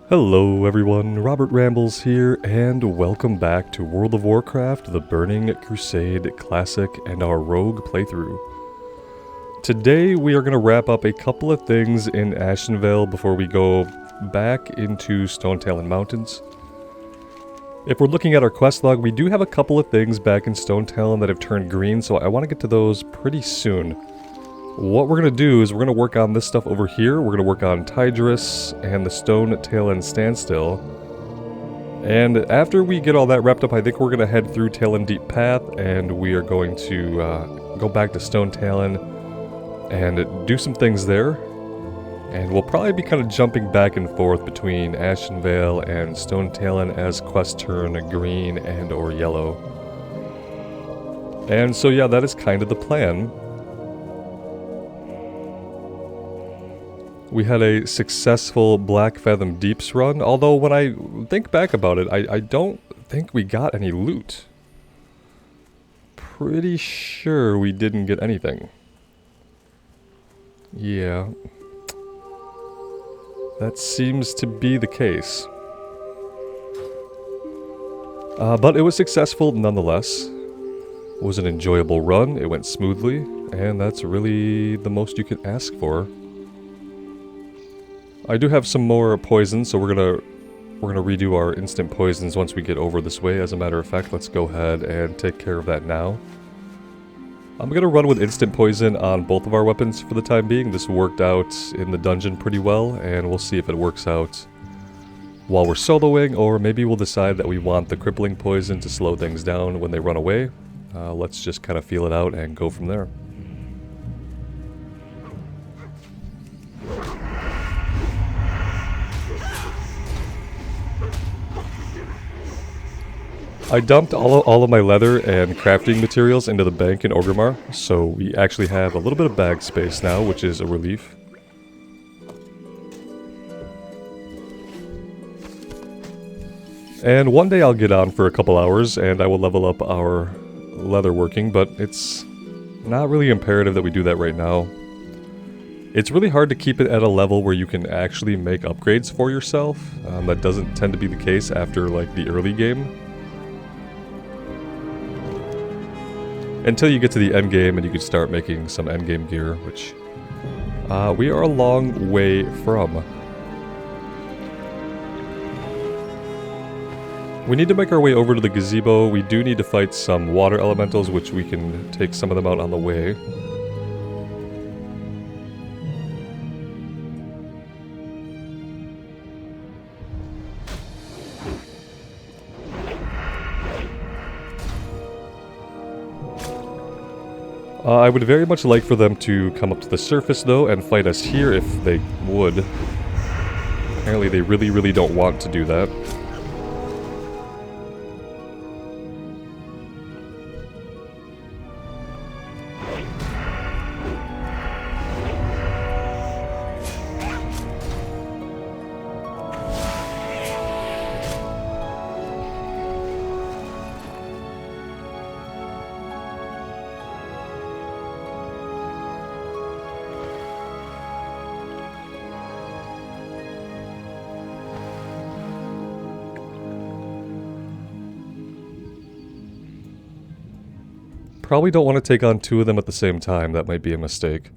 Hello everyone, Robert Rambles here, and welcome back to World of Warcraft, the Burning Crusade Classic, and our Rogue playthrough. Today we are going to wrap up a couple of things in Ashenvale before we go back into Stonetalon Mountains. If we're looking at our quest log, we do have a couple of things back in Stonetalon that have turned green, so I want to get to those pretty soon. What we're going to do is we're going to work on this stuff over here. We're going to work on Tidris and the Stonetalon Standstill. And after we get all that wrapped up, I think we're going to head through Talon Deep Path, and we are going to go back to Stonetalon and do some things there. And we'll probably be kind of jumping back and forth between Ashenvale and Stonetalon as quests turn green and or yellow. And so yeah, that is kind of the plan. We had a successful Black Fathom Deeps run, although when I think back about it, I don't think we got any loot. Pretty sure we didn't get anything. Yeah. That seems to be the case. But it was successful nonetheless. It was an enjoyable run, it went smoothly, and that's really the most you could ask for. I do have some more poisons, so we're gonna redo our instant poisons once we get over this way. As a matter of fact, let's go ahead and take care of that now. I'm gonna run with instant poison on both of our weapons for the time being. This worked out in the dungeon pretty well, and we'll see if it works out while we're soloing, or maybe we'll decide that we want the crippling poison to slow things down when they run away. Let's just kind of feel it out and go from there. I dumped all of my leather and crafting materials into the bank in Orgrimmar, so we actually have a little bit of bag space now, which is a relief. And one day I'll get on for a couple hours and I will level up our leatherworking, but it's not really imperative that we do that right now. It's really hard to keep it at a level where you can actually make upgrades for yourself. That doesn't tend to be the case after like the early game. Until you get to the end game and you can start making some end game gear, which we are a long way from. We need to make our way over to the gazebo. We do need to fight some water elementals, which we can take some of them out on the way. I would very much like for them to come up to the surface, though, and fight us here if they would. Apparently they really don't want to do that. Probably don't want to take on two of them at the same time. That might be a mistake.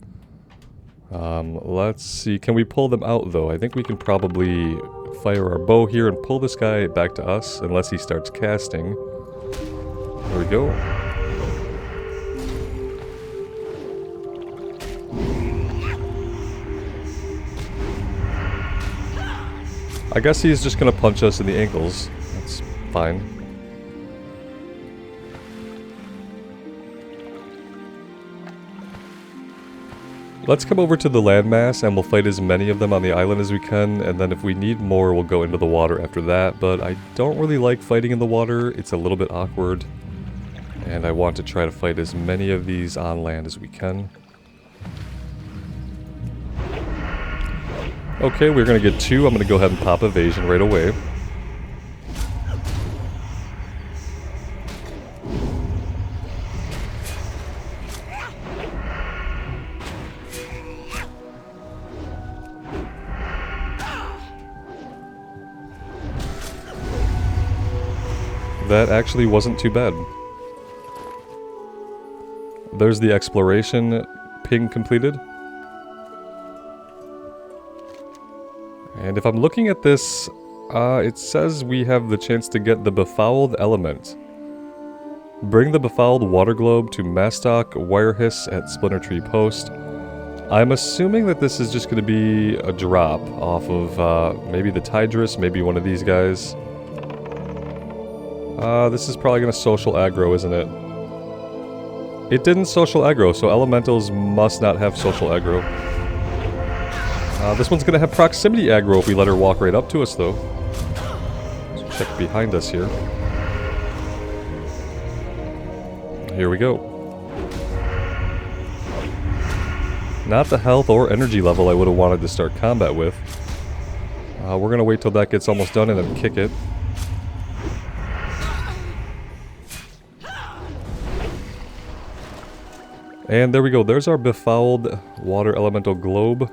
Let's see. Can we pull them out, though? I think we can probably fire our bow here and pull this guy back to us, unless he starts casting. There we go. I guess he's just going to punch us in the ankles. That's fine. Let's come over to the landmass and we'll fight as many of them on the island as we can, and then if we need more we'll go into the water after that, but I don't really like fighting in the water. It's a little bit awkward, and I want to try to fight as many of these on land as we can. Okay, we're going to get two. I'm going to go ahead and pop evasion right away. That actually wasn't too bad. There's the exploration ping completed. And if I'm looking at this, it says we have the chance to get the Befouled Element. Bring the Befouled Water Globe to Mastock Wirehiss at Splinter Tree Post. I'm assuming that this is just going to be a drop off of maybe the Tidris, maybe one of these guys. This is probably going to social aggro, isn't it? It didn't social aggro, so elementals must not have social aggro. This one's going to have proximity aggro if we let her walk right up to us, though. Let's check behind us here. Here we go. Not the health or energy level I would have wanted to start combat with. We're going to wait till that gets almost done and then kick it. And there we go. There's our Befouled Water Elemental Globe.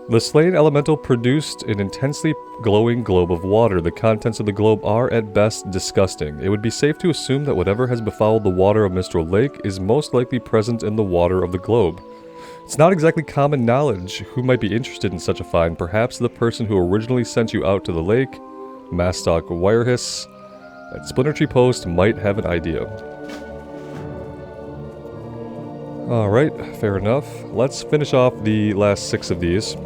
The slain elemental produced an intensely glowing globe of water. The contents of the globe are, at best, disgusting. It would be safe to assume that whatever has befouled the water of Mistral Lake is most likely present in the water of the globe. It's not exactly common knowledge who might be interested in such a find. Perhaps the person who originally sent you out to the lake, Mastock Wirehiss, at Splinter Tree Post might have an idea. Alright, fair enough. Let's finish off the last 6 of these.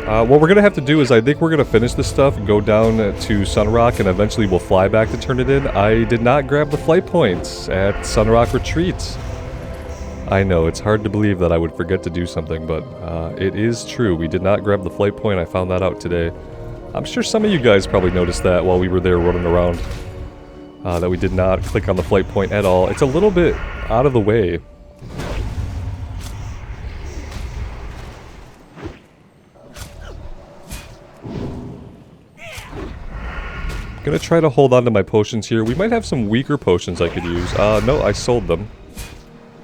What we're going to have to do is I think we're going to finish this stuff, go down to Sunrock, and eventually we'll fly back to turn it in. I did not grab the flight points at Sunrock Retreat. I know, it's hard to believe that I would forget to do something, but it is true. We did not grab the flight point. I found that out today. I'm sure some of you guys probably noticed that while we were there running around. That we did not click on the flight point at all. It's a little bit out of the way. Gonna try to hold on to my potions here. We might have some weaker potions I could use. No, I sold them.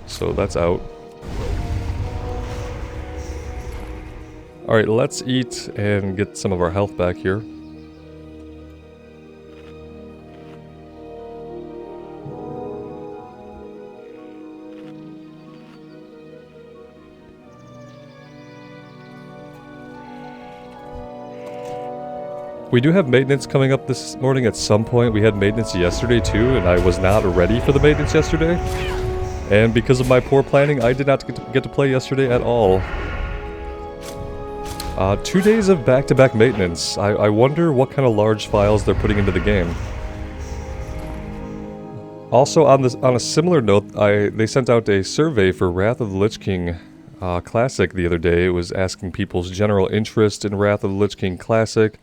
So that's out. Alright, let's eat and get some of our health back here. We do have maintenance coming up this morning at some point. We had maintenance yesterday too, and I was not ready for the maintenance yesterday. And because of my poor planning, I did not get to play yesterday at all. 2 days of back-to-back maintenance. I wonder what kind of large files they're putting into the game. Also, on a similar note, they sent out a survey for Wrath of the Lich King Classic the other day. It was asking people's general interest in Wrath of the Lich King Classic.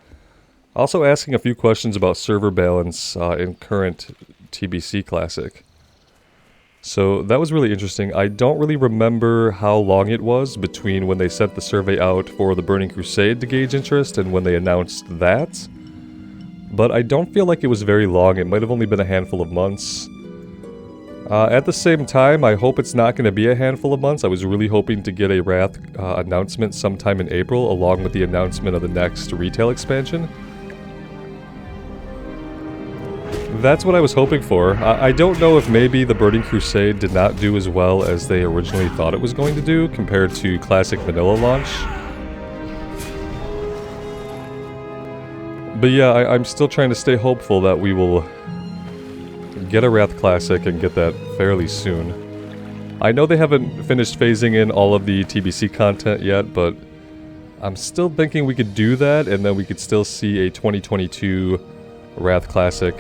Also asking a few questions about server balance in current TBC Classic. So that was really interesting. I don't really remember how long it was between when they sent the survey out for the Burning Crusade to gauge interest and when they announced that. But I don't feel like it was very long. It might have only been a handful of months. At the same time, I hope it's not going to be a handful of months. I was really hoping to get a Wrath announcement sometime in April, along with the announcement of the next retail expansion. That's what I was hoping for. I don't know if maybe the Burning Crusade did not do as well as they originally thought it was going to do compared to Classic Vanilla launch. But yeah, I'm still trying to stay hopeful that we will get a Wrath Classic and get that fairly soon. I know they haven't finished phasing in all of the TBC content yet, but I'm still thinking we could do that and then we could still see a 2022 Wrath Classic.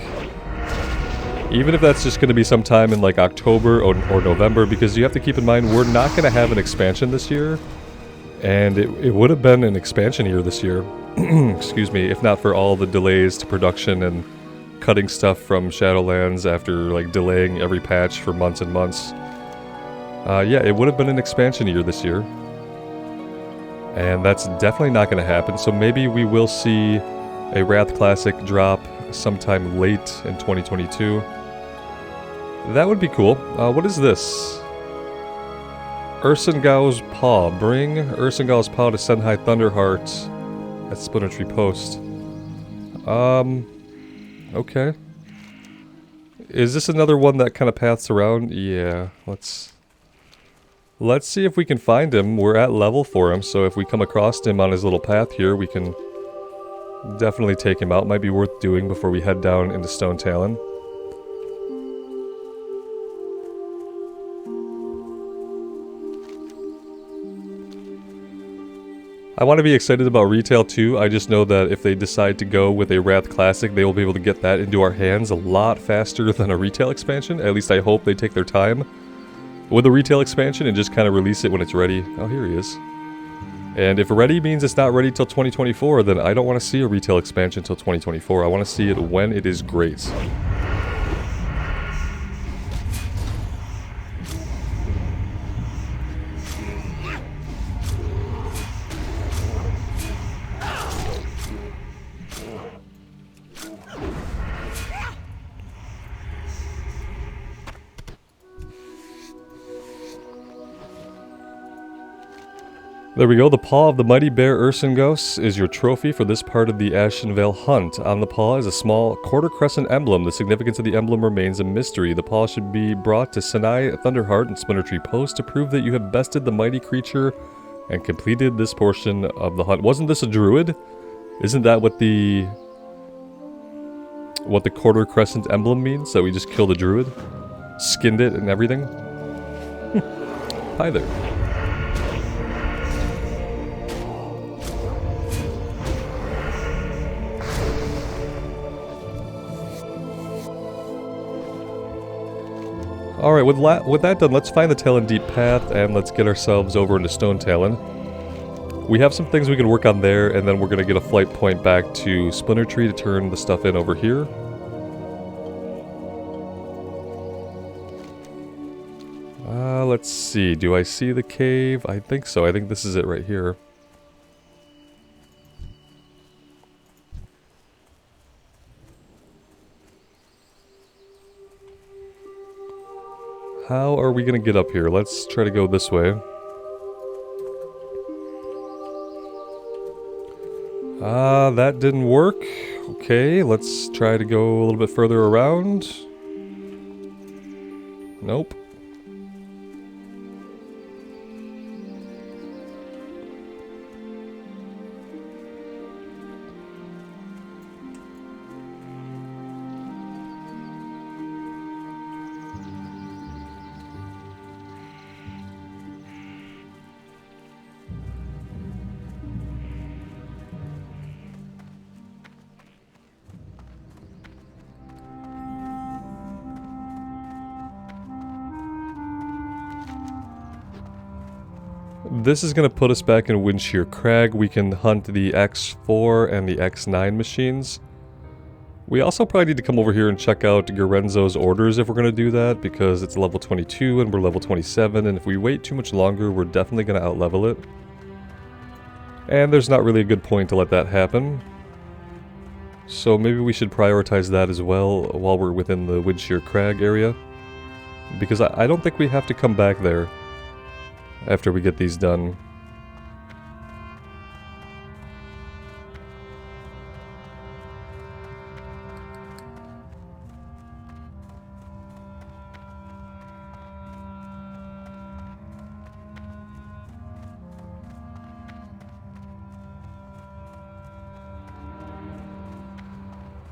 Even if that's just going to be sometime in like October or November, because you have to keep in mind we're not going to have an expansion this year. And it would have been an expansion year this year, excuse me, if not for all the delays to production and cutting stuff from Shadowlands after like delaying every patch for months and months. Yeah, it would have been an expansion year this year. And that's definitely not going to happen, so maybe we will see a Wrath Classic drop sometime late in 2022. That would be cool. What is this? Ursungao's Paw. Bring Ursungao's Paw to Senhai Thunderheart at Splinter Tree Post. Okay. Is this another one that kind of paths around? Yeah, let's see if we can find him. We're at level for him, so if we come across him on his little path here, we can definitely take him out. Might be worth doing before we head down into Stone Talon. I want to be excited about retail too. I just know that if they decide to go with a Wrath Classic, they will be able to get that into our hands a lot faster than a retail expansion. At least I hope they take their time with a retail expansion and just kind of release it when it's ready. Oh, here he is. And if ready means it's not ready till 2024, then I don't want to see a retail expansion till 2024. I want to see it when it is great. There we go, the paw of the mighty bear Ursingos is your trophy for this part of the Ashenvale hunt. On the paw is a small quarter crescent emblem. The significance of the emblem remains a mystery. The paw should be brought to Sinai Thunderheart and Splintertree Post to prove that you have bested the mighty creature and completed this portion of the hunt. Wasn't this a druid? Isn't that what the quarter crescent emblem means? That we just killed a druid? Skinned it and everything? Hi there. Alright, with that done, let's find the Talon Deep Path, and let's get ourselves over into Stone Talon. We have some things we can work on there, and then we're going to get a flight point back to Splintertree to turn the stuff in over here. Let's see, do I see the cave? I think so, I think this is it right here. How are we going to get up here? Let's try to go this way. That didn't work. Okay, let's try to go a little bit further around. Nope. This is going to put us back in Windshear Crag. We can hunt the X4 and the X9 machines. We also probably need to come over here and check out Garenzo's orders if we're going to do that, because it's level 22 and we're level 27, and if we wait too much longer, we're definitely going to outlevel it. And there's not really a good point to let that happen. So maybe we should prioritize that as well while we're within the Windshear Crag area. Because I don't think we have to come back there after we get these done.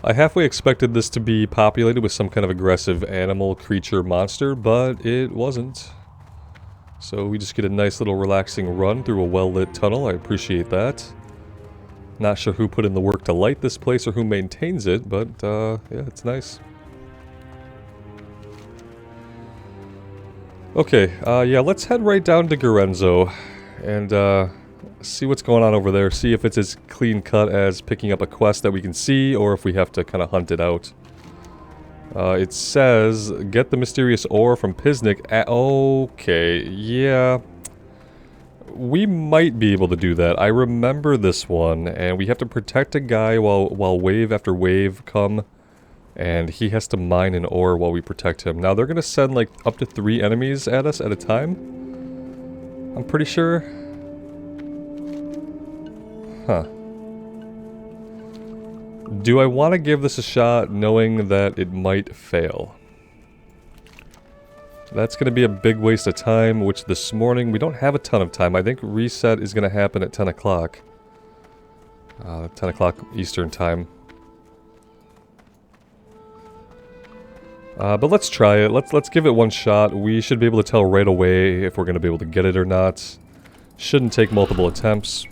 I halfway expected this to be populated with some kind of aggressive animal, creature, monster, but it wasn't. So we just get a nice little relaxing run through a well-lit tunnel. I appreciate that. Not sure who put in the work to light this place or who maintains it, but yeah, it's nice. Okay, yeah, let's head right down to Garenzo and see what's going on over there. See if it's as clean cut as picking up a quest that we can see, or if we have to kind of hunt it out. It says, get the mysterious ore from Pisnik. Okay, yeah. We might be able to do that. I remember this one, and we have to protect a guy while wave after wave come, and he has to mine an ore while we protect him. Now, they're going to send, like, up to 3 enemies at us at a time? I'm pretty sure. Huh. Do I want to give this a shot knowing that it might fail? That's going to be a big waste of time, which this morning we don't have a ton of time. I think reset is going to happen at 10 o'clock. 10 o'clock Eastern time. But let's try it. Let's give it one shot. We should be able to tell right away if we're going to be able to get it or not. Shouldn't take multiple attempts.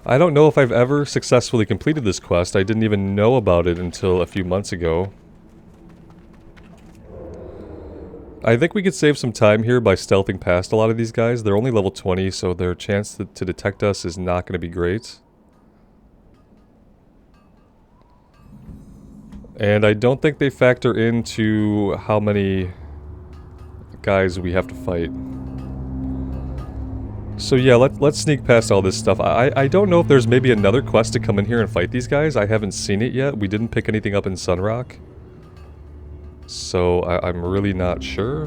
I don't know if I've ever successfully completed this quest. I didn't even know about it until a few months ago. I think we could save some time here by stealthing past a lot of these guys. They're only level 20, so their chance to detect us is not going to be great. And I don't think they factor into how many guys we have to fight. So yeah, let's sneak past all this stuff. I don't know if there's maybe another quest to come in here and fight these guys. I haven't seen it yet. We didn't pick anything up in Sunrock. So I'm really not sure.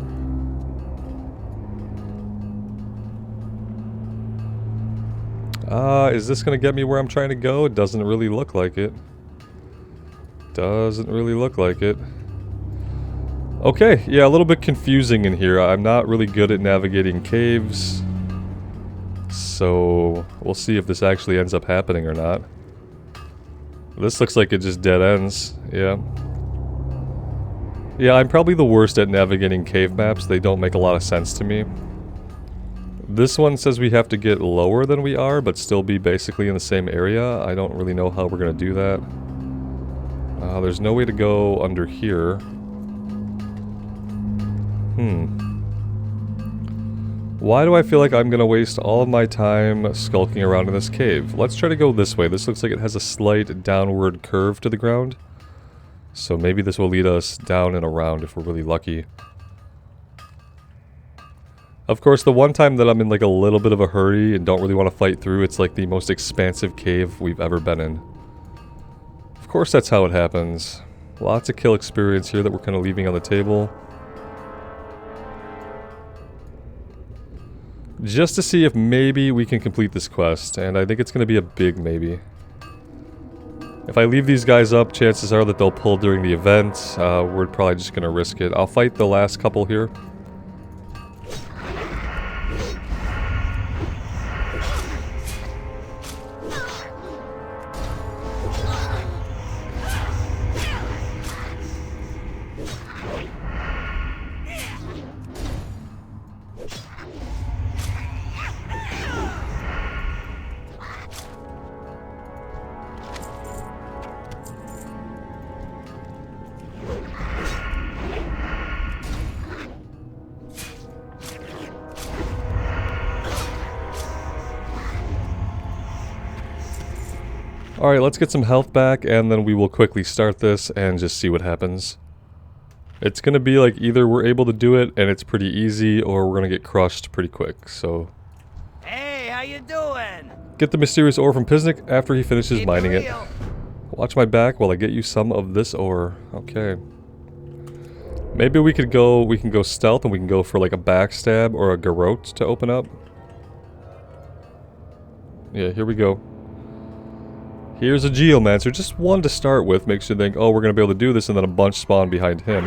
Is this going to get me where I'm trying to go? It doesn't really look like it. Doesn't really look like it. Okay, yeah, a little bit confusing in here. I'm not really good at navigating caves. So, we'll see if this actually ends up happening or not. This looks like it just dead ends. Yeah. Yeah, I'm probably the worst at navigating cave maps. They don't make a lot of sense to me. This one says we have to get lower than we are, but still be basically in the same area. I don't really know how we're going to do that. There's no way to go under here. Why do I feel like I'm going to waste all of my time skulking around in this cave? Let's try to go this way. This looks like it has a slight downward curve to the ground. So maybe this will lead us down and around if we're really lucky. Of course, the one time that I'm in like a little bit of a hurry and don't really want to fight through, it's like the most expansive cave we've ever been in. Of course that's how it happens. Lots of kill experience here that we're kind of leaving on the table. Just to see if maybe we can complete this quest, and I think it's going to be a big maybe. If I leave these guys up, chances are that they'll pull during the event. We're probably just going to risk it. I'll fight the last couple here. Alright, let's get some health back, and then we will quickly start this and just see what happens. It's gonna be like either we're able to do it and it's pretty easy, or we're gonna get crushed pretty quick, so... Hey, how you doing? Get the mysterious ore from Pisnik after he finishes mining it. Watch my back while I get you some of this ore. Okay. Maybe we can go stealth and we can go for like a backstab or a garrote to open up. Yeah, here we go. Here's a Geomancer, just one to start with, makes you think, oh, we're going to be able to do this, and then a bunch spawn behind him.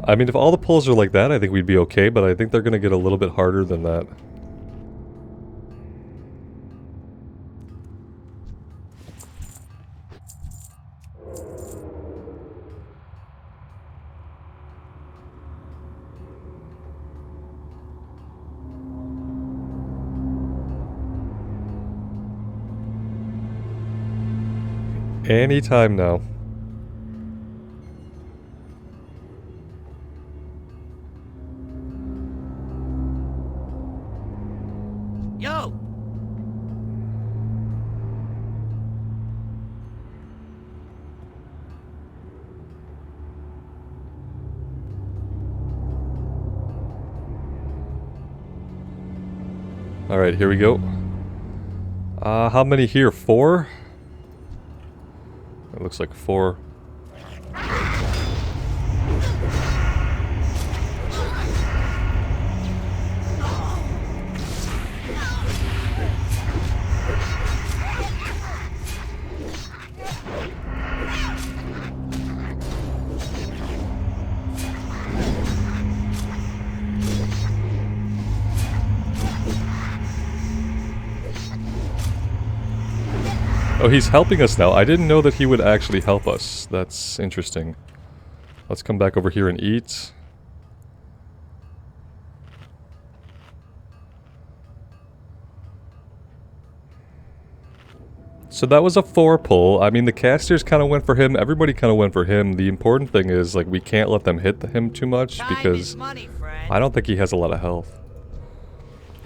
I mean, if all the pulls are like that, I think we'd be okay, but I think they're going to get a little bit harder than that. Anytime now. Yo! Alright, here we go. How many here? 4? It looks like 4. Oh, he's helping us now. I didn't know that he would actually help us. That's interesting. Let's come back over here and eat. So that was a 4 pull. I mean, the casters kind of went for him. Everybody kind of went for him. The important thing is, like, we can't let them hit him too much because I don't think he has a lot of health.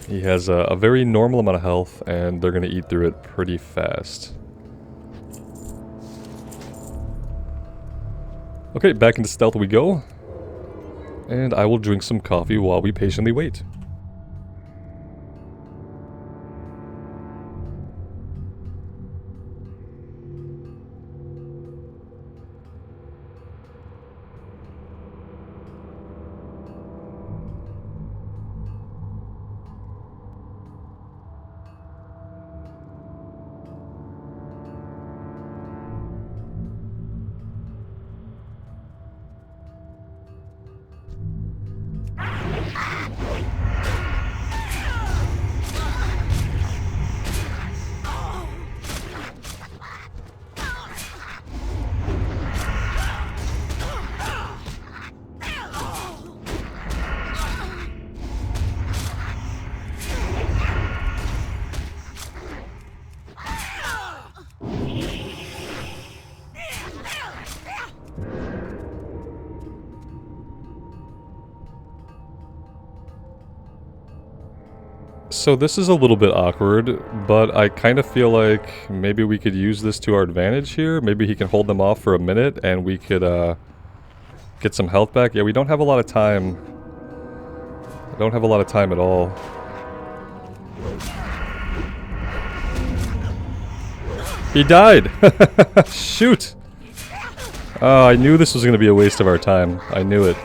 He has a very normal amount of health, and they're going to eat through it pretty fast. Okay, back into stealth we go. And I will drink some coffee while we patiently wait. So this is a little bit awkward, but I kind of feel like maybe we could use this to our advantage here. Maybe he can hold them off for a minute and we could get some health back. Yeah, we don't have a lot of time. I don't have a lot of time at all. He died! Shoot! Oh, I knew this was going to be a waste of our time. I knew it.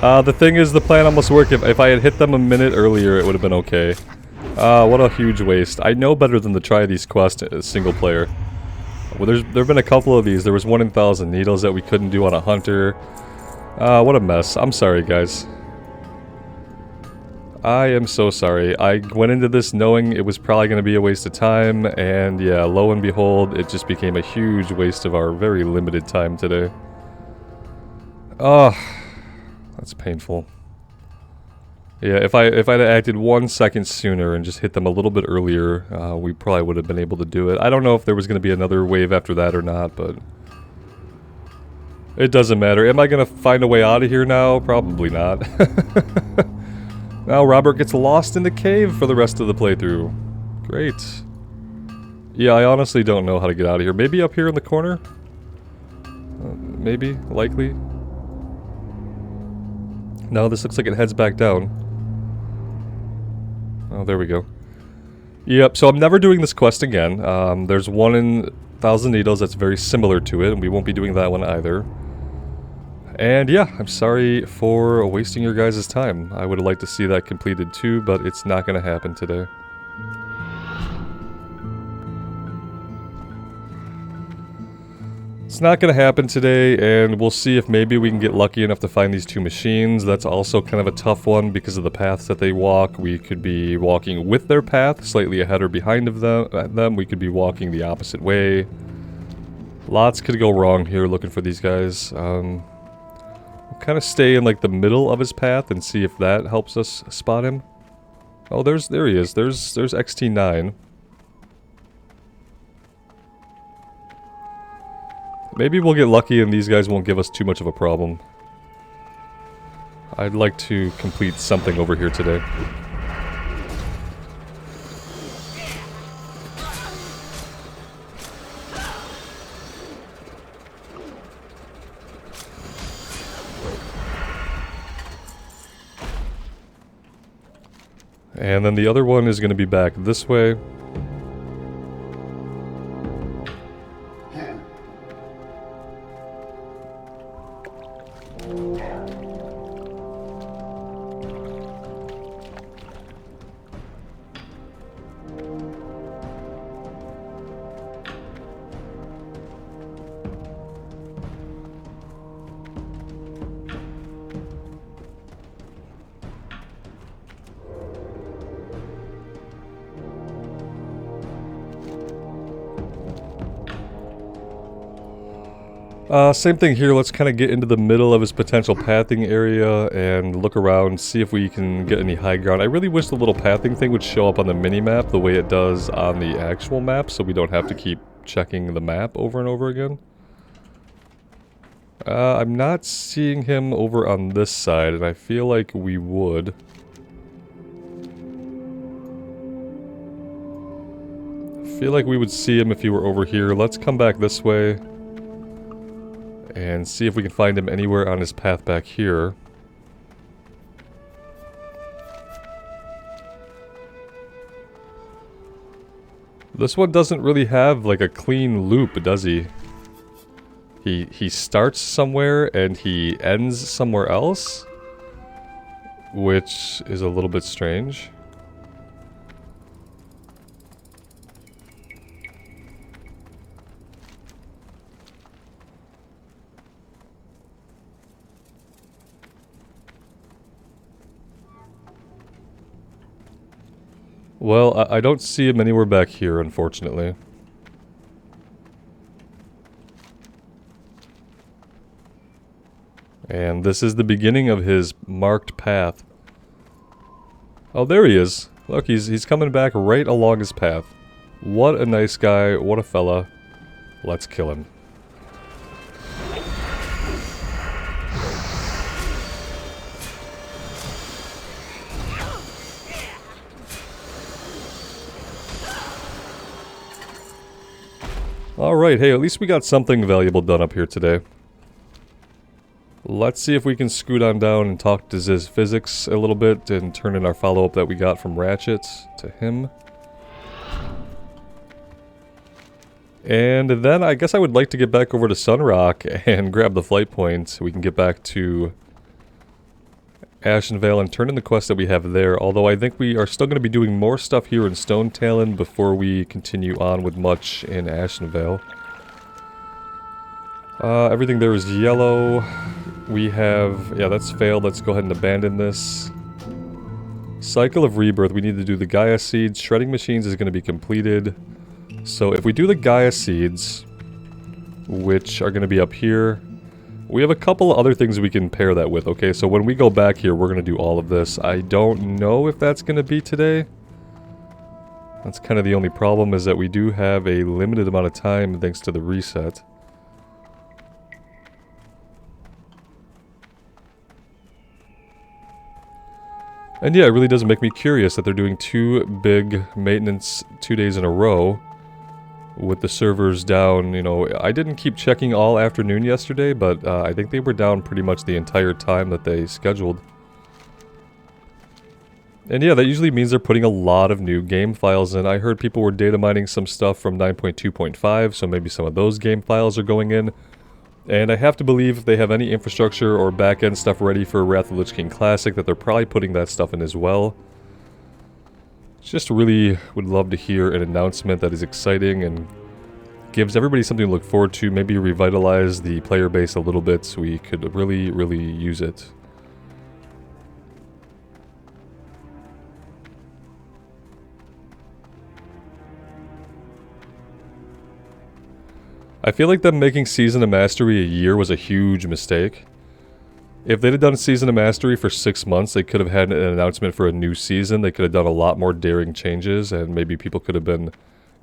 The thing is, the plan almost worked. If I had hit them a minute earlier, it would have been okay. What a huge waste. I know better than to try these quests single player. Well, there have been a couple of these. There was 1 in 1,000 needles that we couldn't do on a hunter. What a mess. I'm sorry, guys. I am so sorry. I went into this knowing it was probably going to be a waste of time, and yeah, lo and behold, it just became a huge waste of our very limited time today. Oh, that's painful. Yeah, if I'd acted 1 second sooner and just hit them a little bit earlier, we probably would have been able to do it. I don't know if there was going to be another wave after that or not, but it doesn't matter. Am I going to find a way out of here now? Probably not. Now Robert gets lost in the cave for the rest of the playthrough. Great. Yeah, I honestly don't know how to get out of here. Maybe up here in the corner? Maybe? Likely? No, this looks like it heads back down. Oh, there we go. Yep, so I'm never doing this quest again. There's 1 in 1,000 needles that's very similar to it, and we won't be doing that one either. And yeah, I'm sorry for wasting your guys' time. I would have liked to see that completed too, but it's not going to happen today. It's not going to happen today, and we'll see if maybe we can get lucky enough to find these 2 machines. That's also kind of a tough one because of the paths that they walk. We could be walking with their path, slightly ahead or behind of them. We could be walking the opposite way. Lots could go wrong here looking for these guys. We'll kind of stay in like the middle of his path and see if that helps us spot him. Oh, there he is. There's XT9. Maybe we'll get lucky and these guys won't give us too much of a problem. I'd like to complete something over here today. And then the other one is going to be back this way. Same thing here. Let's kind of get into the middle of his potential pathing area and look around, see if we can get any high ground. I really wish the little pathing thing would show up on the mini-map the way it does on the actual map, so we don't have to keep checking the map over and over again. I'm not seeing him over on this side, and I feel like we would. I feel like we would see him if he were over here. Let's come back this way and see if we can find him anywhere on his path back here. This one doesn't really have like a clean loop, does he? He starts somewhere and he ends somewhere else, which is a little bit strange. Well, I don't see him anywhere back here, unfortunately. And this is the beginning of his marked path. Oh, there he is. Look, he's coming back right along his path. What a nice guy, what a fella. Let's kill him. Alright, hey, at least we got something valuable done up here today. Let's see if we can scoot on down and talk to Ziz Physics a little bit and turn in our follow-up that we got from Ratchet to him. And then I guess I would like to get back over to Sunrock and grab the flight point so we can get back to Ashenvale and turn in the quest that we have there, although I think we are still going to be doing more stuff here in Stone Talon before we continue on with much in Ashenvale. Everything there is yellow. We have... yeah, that's failed. Let's go ahead and abandon this. Cycle of Rebirth. We need to do the Gaia Seeds. Shredding Machines is going to be completed. So if we do the Gaia Seeds, which are going to be up here, we have a couple other things we can pair that with, okay? So when we go back here, we're going to do all of this. I don't know if that's going to be today. That's kind of the only problem, is that we do have a limited amount of time thanks to the reset. And yeah, it really does make me curious that they're doing 2 big maintenance 2 days in a row with the servers down. You know, I didn't keep checking all afternoon yesterday, but I think they were down pretty much the entire time that they scheduled. And yeah, that usually means they're putting a lot of new game files in. I heard people were data mining some stuff from 9.2.5, so maybe some of those game files are going in. And I have to believe if they have any infrastructure or back-end stuff ready for Wrath of the Lich King Classic, that they're probably putting that stuff in as well. Just really would love to hear an announcement that is exciting and gives everybody something to look forward to. Maybe revitalize the player base a little bit so we could really, really use it. I feel like them making Season of Mastery a year was a huge mistake. If they'd have done Season of Mastery for 6 months, they could have had an announcement for a new season. They could have done a lot more daring changes, and maybe people could have been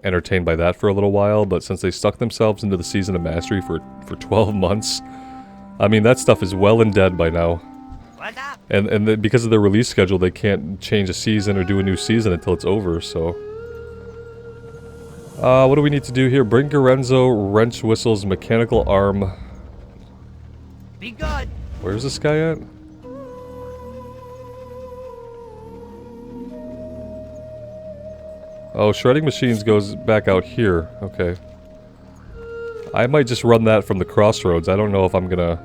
entertained by that for a little while, but since they stuck themselves into the Season of Mastery for 12 months, I mean, that stuff is well and dead by now. What's up? And because of their release schedule, they can't change a season or do a new season until it's over, so... what do we need to do here? Bring Garenzo, Wrench Whistle's Mechanical Arm. Be good. Where's this guy at? Oh, Shredding Machines goes back out here. Okay. I might just run that from the crossroads. I don't know if I'm gonna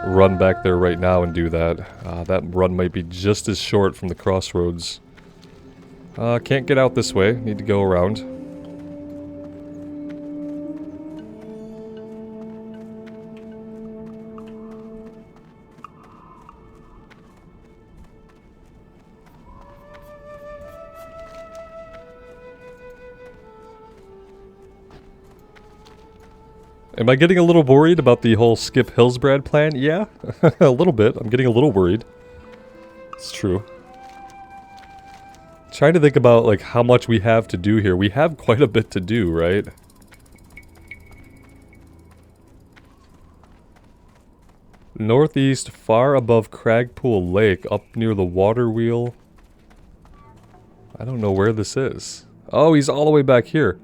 run back there right now and do that. That run might be just as short from the crossroads. Can't get out this way. Need to go around. Am I getting a little worried about the whole Skip Hillsbrad plan? Yeah, a little bit. I'm getting a little worried. It's true. Trying to think about, like, how much we have to do here. We have quite a bit to do, right? Northeast, far above Cragpool Lake, up near the water wheel. I don't know where this is. Oh, he's all the way back here.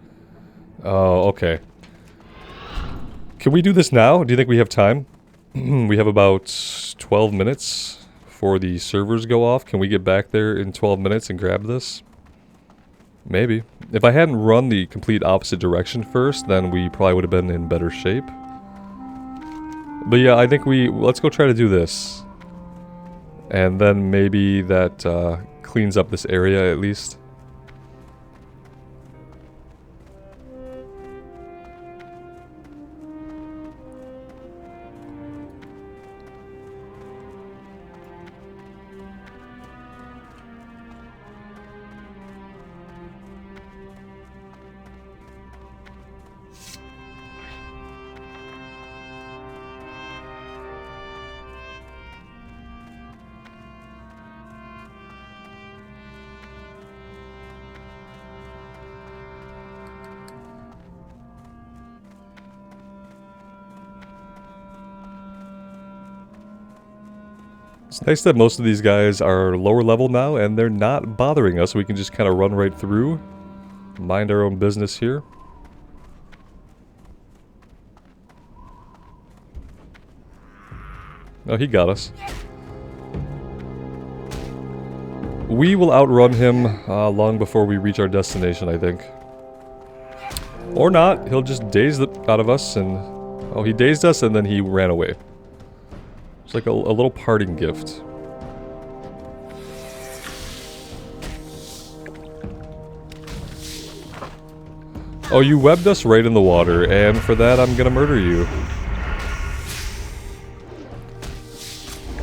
Oh, okay. Can we do this now? Do you think we have time? We have about 12 minutes before the servers go off. Can we get back there in 12 minutes and grab this? Maybe. If I hadn't run the complete opposite direction first, then we probably would have been in better shape. But yeah, I think let's go try to do this. And then maybe that cleans up this area at least. It's nice that most of these guys are lower level now, and they're not bothering us. We can just kind of run right through, mind our own business here. Oh, he got us. We will outrun him long before we reach our destination, I think. Or not. He'll just daze the out of us and... Oh, he dazed us and then he ran away. It's like a little parting gift. Oh, you webbed us right in the water, and for that I'm gonna murder you.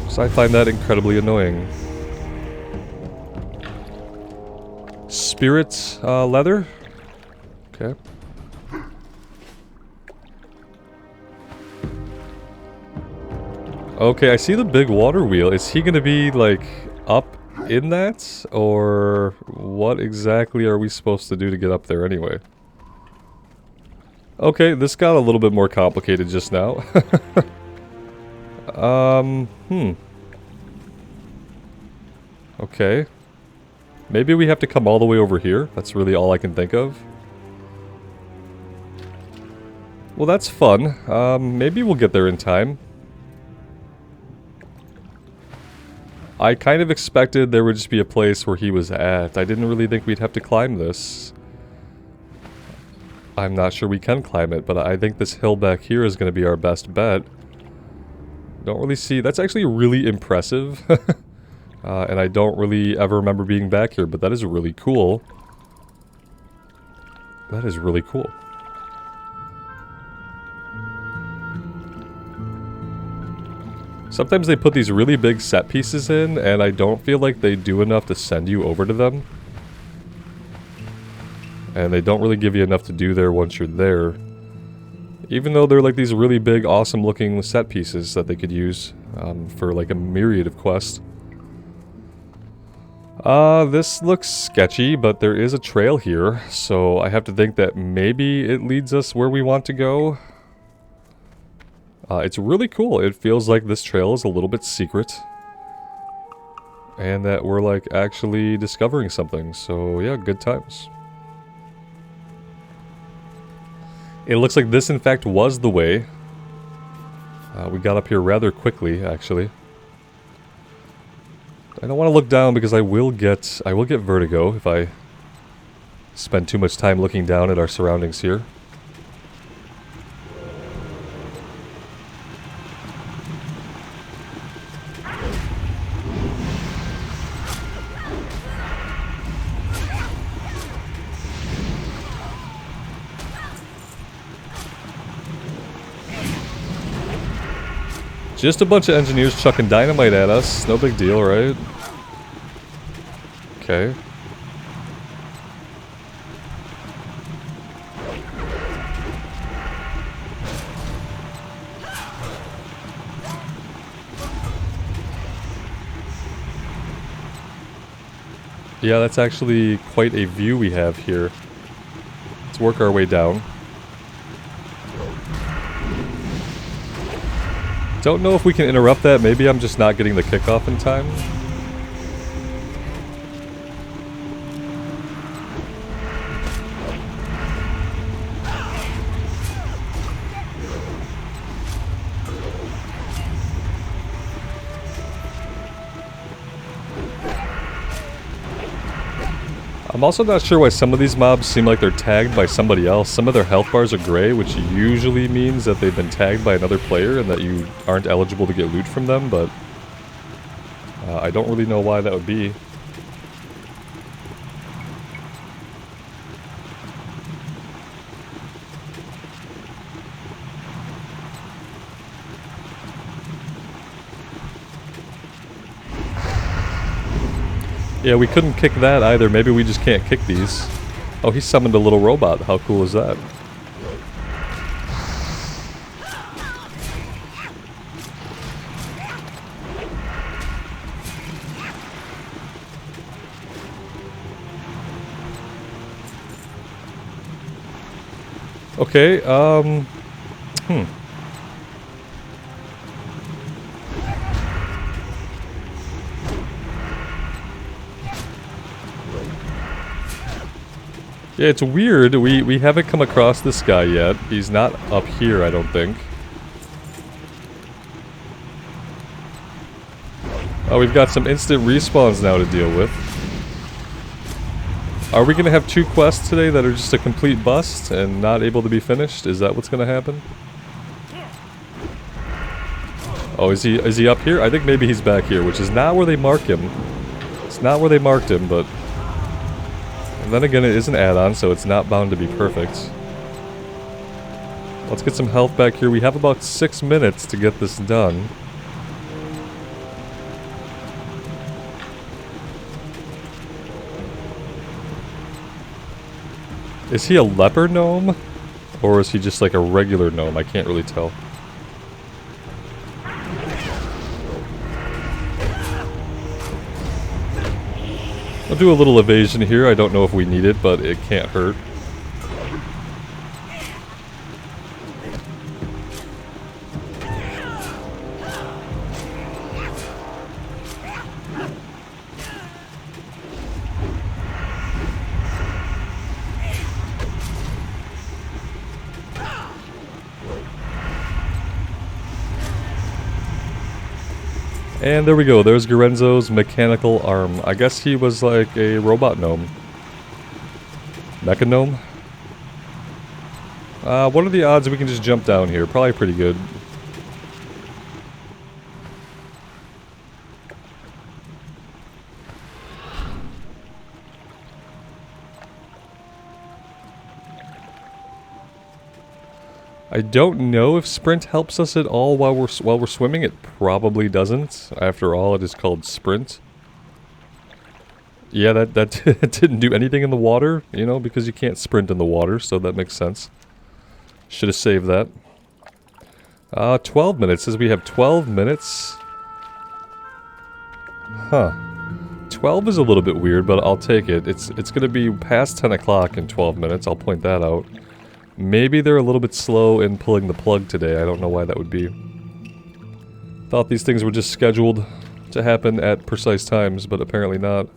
So I find that incredibly annoying. Spirit leather? Okay. Okay, I see the big water wheel. Is he gonna be, like, up in that? Or what exactly are we supposed to do to get up there anyway? Okay, this got a little bit more complicated just now. Okay. Maybe we have to come all the way over here. That's really all I can think of. Well, that's fun. Maybe we'll get there in time. I kind of expected there would just be a place where he was at. I didn't really think we'd have to climb this. I'm not sure we can climb it, but I think this hill back here is going to be our best bet. Don't really see... That's actually really impressive. And I don't really ever remember being back here, but that is really cool. That is really cool. Sometimes they put these really big set pieces in, and I don't feel like they do enough to send you over to them. And they don't really give you enough to do there once you're there. Even though they're like these really big, awesome looking set pieces that they could use for like a myriad of quests. This looks sketchy, but there is a trail here, so I have to think that maybe it leads us where we want to go. It's really cool. It feels like this trail is a little bit secret. And that we're, like, actually discovering something, so yeah, good times. It looks like this, in fact, was the way. We got up here rather quickly, actually. I don't want to look down because I will get vertigo if I spend too much time looking down at our surroundings here. Just a bunch of engineers chucking dynamite at us. No big deal, right? Okay. Yeah, that's actually quite a view we have here. Let's work our way down. Don't know if we can interrupt that. Maybe I'm just not getting the kickoff in time. I'm also not sure why some of these mobs seem like they're tagged by somebody else. Some of their health bars are gray, which usually means that they've been tagged by another player and that you aren't eligible to get loot from them, but I don't really know why that would be. Yeah, we couldn't kick that either. Maybe we just can't kick these. Oh, he summoned a little robot. How cool is that? Okay, Yeah, it's weird. We haven't come across this guy yet. He's not up here, I don't think. Oh, we've got some instant respawns now to deal with. Are we going to have 2 quests today that are just a complete bust and not able to be finished? Is that what's going to happen? Oh, is he up here? I think maybe he's back here, which is not where they mark him. It's not where they marked him, but... And then again, it is an add-on, so it's not bound to be perfect. Let's get some health back here. We have about 6 minutes to get this done. Is he a leper gnome? Or is he just like a regular gnome? I can't really tell. I'll do a little evasion here. I don't know if we need it, but it can't hurt. And there we go, there's Garenzo's mechanical arm. I guess he was like a robot gnome. Mecha gnome? What are the odds we can just jump down here? Probably pretty good. I don't know if sprint helps us at all while we're swimming. It probably doesn't. After all, it is called sprint. Yeah, that didn't do anything in the water, you know, because you can't sprint in the water, so that makes sense. Should have saved that. 12 minutes. Says we have 12 minutes. Huh. 12 is a little bit weird, but I'll take it. It's going to be past 10 o'clock in 12 minutes. I'll point that out. Maybe they're a little bit slow in pulling the plug today. I don't know why that would be. Thought these things were just scheduled to happen at precise times, but apparently not.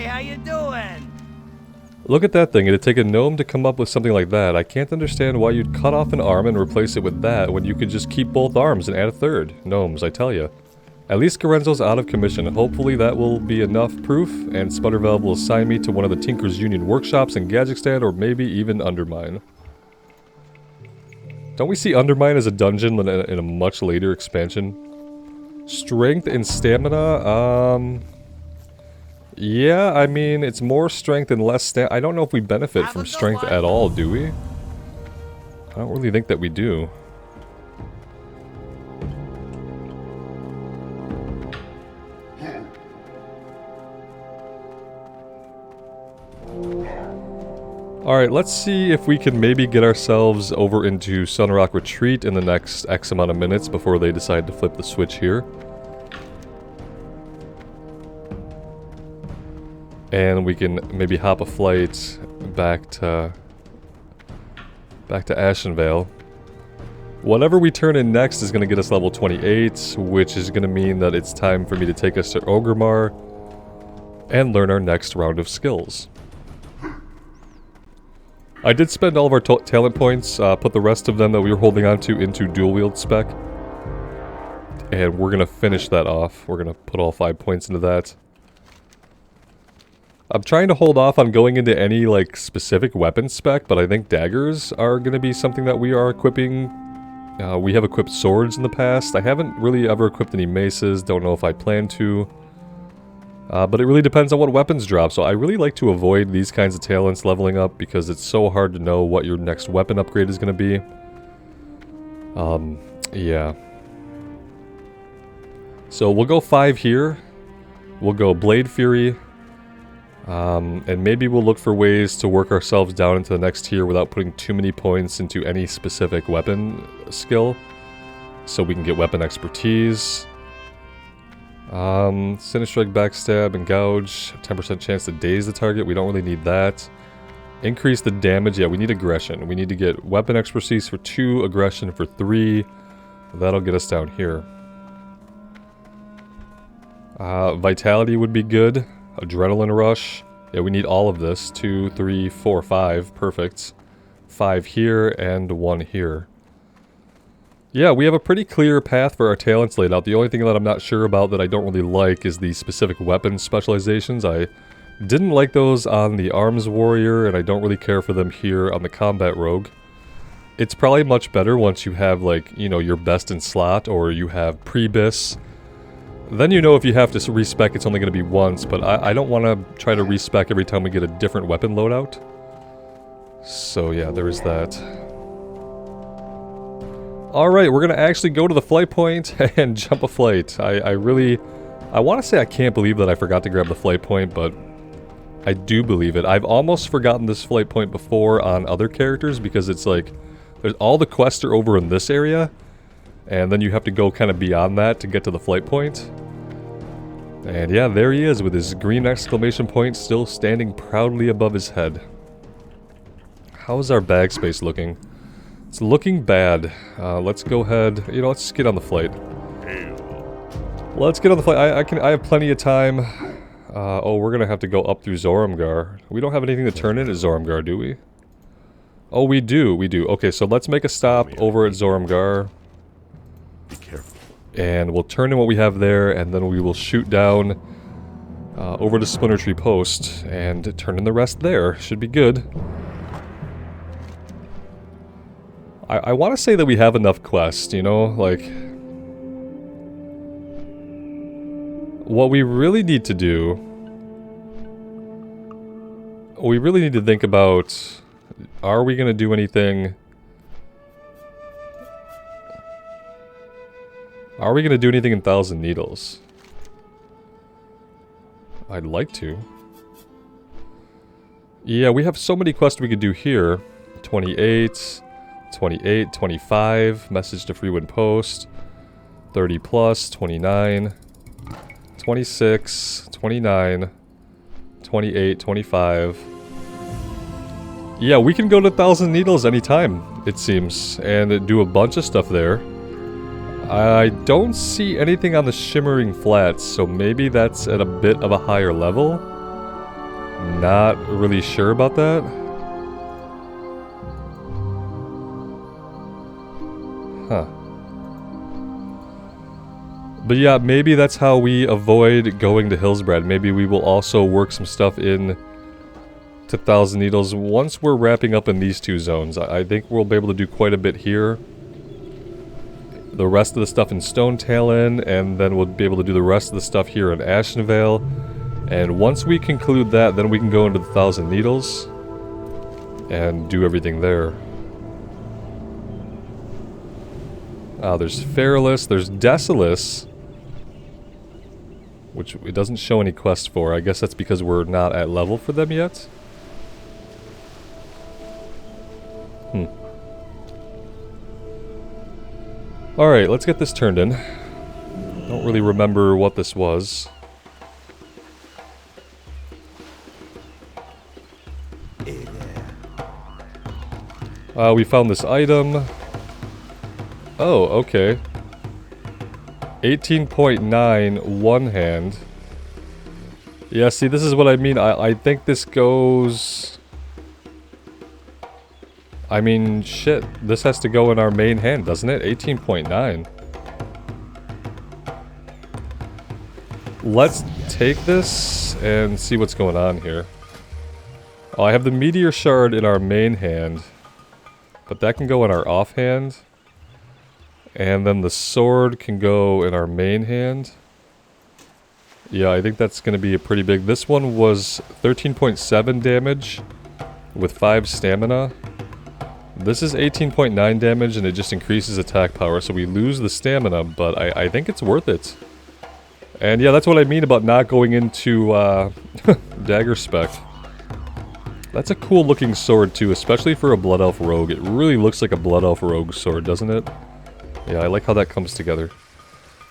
How you doing? Look at that thing. It'd take a gnome to come up with something like that. I can't understand why you'd cut off an arm and replace it with that when you could just keep both arms and add a third. Gnomes, I tell ya. At least Garenzo's out of commission. Hopefully that will be enough proof, and Sputtervalve will assign me to one of the Tinker's Union workshops in Gadgekstan, or maybe even Undermine. Don't we see Undermine as a dungeon in a much later expansion? Strength and stamina, yeah, I mean, it's more strength and less stamina. I don't know if we benefit from strength at all, do we? I don't really think that we do. Alright, let's see if we can maybe get ourselves over into Sunrock Retreat in the next X amount of minutes before they decide to flip the switch here. And we can maybe hop a flight back to Ashenvale. Whatever we turn in next is going to get us level 28, which is going to mean that it's time for me to take us to Orgrimmar and learn our next round of skills. I did spend all of our talent points, put the rest of them that we were holding on to into dual wield spec. And we're going to finish that off. We're going to put all 5 points into that. I'm trying to hold off on going into any, like, specific weapon spec, but I think daggers are going to be something that we are equipping. We have equipped swords in the past. I haven't really ever equipped any maces, don't know if I plan to. But it really depends on what weapons drop, so I really like to avoid these kinds of talents leveling up because it's so hard to know what your next weapon upgrade is going to be. Yeah. So we'll go 5 here. We'll go Blade Fury. And maybe we'll look for ways to work ourselves down into the next tier without putting too many points into any specific weapon skill. So we can get weapon expertise. Sinistrike, Backstab, and Gouge. 10% chance to daze the target. We don't really need that. Increase the damage. Yeah, we need aggression. We need to get weapon expertise for 2, aggression for 3. That'll get us down here. Vitality would be good. Adrenaline rush. Yeah, we need all of this. 2, 3, 4, 5. Perfect. 5 here and 1 here. Yeah, we have a pretty clear path for our talents laid out. The only thing that I'm not sure about that I don't really like is the specific weapon specializations. I didn't like those on the Arms Warrior, and I don't really care for them here on the Combat Rogue. It's probably much better once you have, like, you know, your best in slot, or you have Prebis. Then you know if you have to respec, it's only going to be once, but I don't want to try to respec every time we get a different weapon loadout. So yeah, there is that. Alright, we're going to actually go to the flight point and jump a flight. I want to say I can't believe that I forgot to grab the flight point, but I do believe it. I've almost forgotten this flight point before on other characters because it's like, there's all the quests are over in this area. And then you have to go kind of beyond that to get to the flight point. And yeah, there he is with his green exclamation point still standing proudly above his head. How's our bag space looking? It's looking bad. Let's go ahead. You know, let's just get on the flight. Let's get on the flight. I have plenty of time. Oh, we're gonna have to go up through Zorumgar. We don't have anything to turn into Zorumgar, do we? Oh, we do. We do. Okay, so let's make a stop over at Zorumgar. Be careful. And we'll turn in what we have there, and then we will shoot down over to Splinter Tree Post and turn in the rest there. Should be good. I want to say that we have enough quests, you know, like... What we really need to do... We really need to think about... Are we going to do anything... Are we going to do anything in Thousand Needles? I'd like to. Yeah, we have so many quests we could do here. 28... 28, 25, message to Freewind Post, 30 plus, 29, 26, 29, 28, 25. Yeah, we can go to Thousand Needles anytime, it seems, and do a bunch of stuff there. I don't see anything on the Shimmering Flats, so maybe that's at a bit of a higher level. Not really sure about that. Huh. But yeah, maybe that's how we avoid going to Hillsbrad. Maybe we will also work some stuff in to Thousand Needles once we're wrapping up in these two zones. I think we'll be able to do quite a bit here. The rest of the stuff in Stone Talon, and then we'll be able to do the rest of the stuff here in Ashenvale. And once we conclude that, then we can go into the Thousand Needles and do everything there. There's Feralus, there's Desolus, which it doesn't show any quests for. I guess that's because we're not at level for them yet. Alright, let's get this turned in. Don't really remember what this was. We found this item. Oh, okay. 18.9, one hand. Yeah, see, this is what I mean. I think this goes... I mean, shit. This has to go in our main hand, doesn't it? 18.9. Let's take this and see what's going on here. Oh, I have the Meteor Shard in our main hand. But that can go in our offhand. And then the sword can go in our main hand. Yeah, I think that's going to be a pretty big... This one was 13.7 damage with 5 stamina. This is 18.9 damage and it just increases attack power, so we lose the stamina, but I think it's worth it. And yeah, that's what I mean about not going into Dagger Spec. That's a cool looking sword too, especially for a Blood Elf Rogue. It really looks like a Blood Elf Rogue sword, doesn't it? Yeah, I like how that comes together.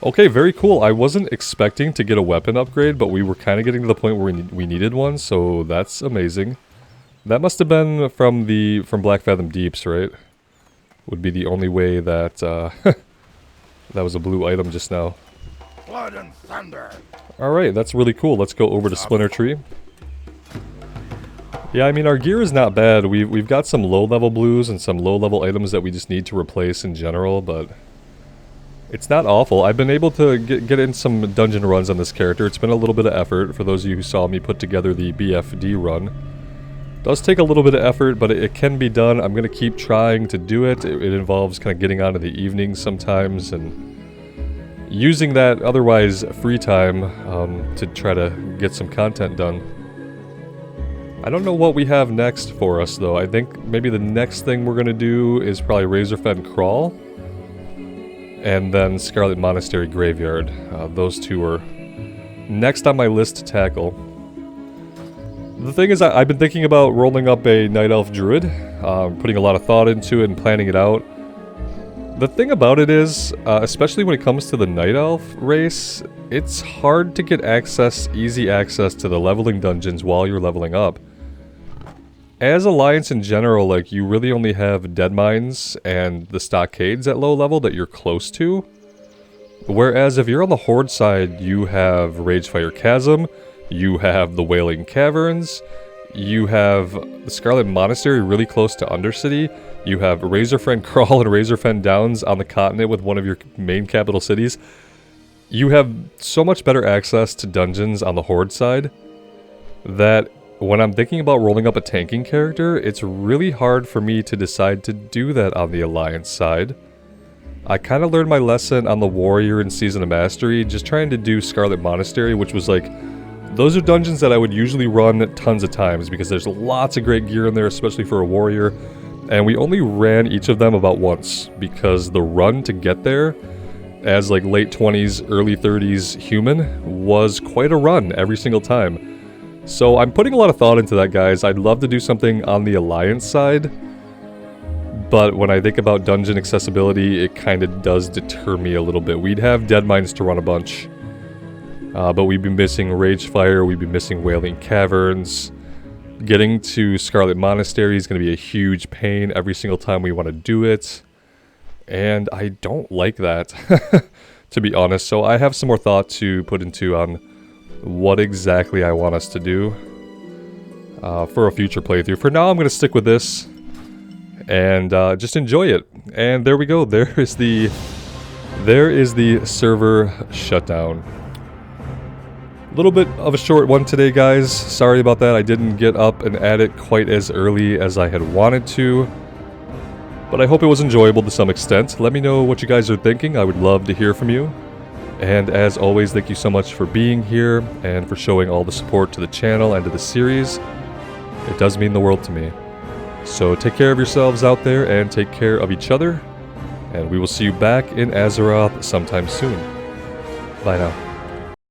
Okay, very cool. I wasn't expecting to get a weapon upgrade, but we were kind of getting to the point where we needed one, so that's amazing. That must have been from Black Fathom Deeps, right? Would be the only way that that was a blue item just now. Blood and thunder. Alright, that's really cool. Let's go over to Splinter Tree. Yeah, I mean, our gear is not bad. We've got some low-level blues and some low-level items that we just need to replace in general, but it's not awful. I've been able to get in some dungeon runs on this character. It's been a little bit of effort for those of you who saw me put together the BFD run. It does take a little bit of effort, but it can be done. I'm going to keep trying to do it. It involves kind of getting on in the evenings sometimes and using that otherwise free time to try to get some content done. I don't know what we have next for us, though. I think maybe the next thing we're going to do is probably Razorfen Crawl. And then Scarlet Monastery Graveyard. Those two are next on my list to tackle. The thing is, I've been thinking about rolling up a Night Elf Druid. Putting a lot of thought into it and planning it out. The thing about it is, especially when it comes to the Night Elf race, it's hard to get easy access to the leveling dungeons while you're leveling up. As Alliance in general, like, you really only have dead mines and the stockades at low level that you're close to. Whereas if you're on the Horde side, you have Ragefire Chasm, you have the Wailing Caverns, you have the Scarlet Monastery really close to Undercity, you have Razorfen Crawl and Razorfen Downs on the continent with one of your main capital cities. You have so much better access to dungeons on the Horde side that when I'm thinking about rolling up a tanking character, it's really hard for me to decide to do that on the Alliance side. I kind of learned my lesson on the Warrior and Season of Mastery, just trying to do Scarlet Monastery, which was like, those are dungeons that I would usually run tons of times because there's lots of great gear in there, especially for a Warrior. And we only ran each of them about once because the run to get there as like late 20s, early 30s human was quite a run every single time. So I'm putting a lot of thought into that, guys. I'd love to do something on the Alliance side, but when I think about dungeon accessibility, it kind of does deter me a little bit. We'd have dead mines to run a bunch, but we'd be missing Ragefire, we'd be missing Wailing Caverns. Getting to Scarlet Monastery is going to be a huge pain every single time we want to do it, and I don't like that, to be honest. So I have some more thought to put into on what exactly I want us to do for a future playthrough. For now, I'm going to stick with this and just enjoy it. And there we go. There is the server shutdown. A little bit of a short one today, guys. Sorry about that. I didn't get up and add it quite as early as I had wanted to, but I hope it was enjoyable to some extent. Let me know what you guys are thinking. I would love to hear from you. And as always, thank you so much for being here and for showing all the support to the channel and to the series. It does mean the world to me. So take care of yourselves out there and take care of each other. And we will see you back in Azeroth sometime soon. Bye now.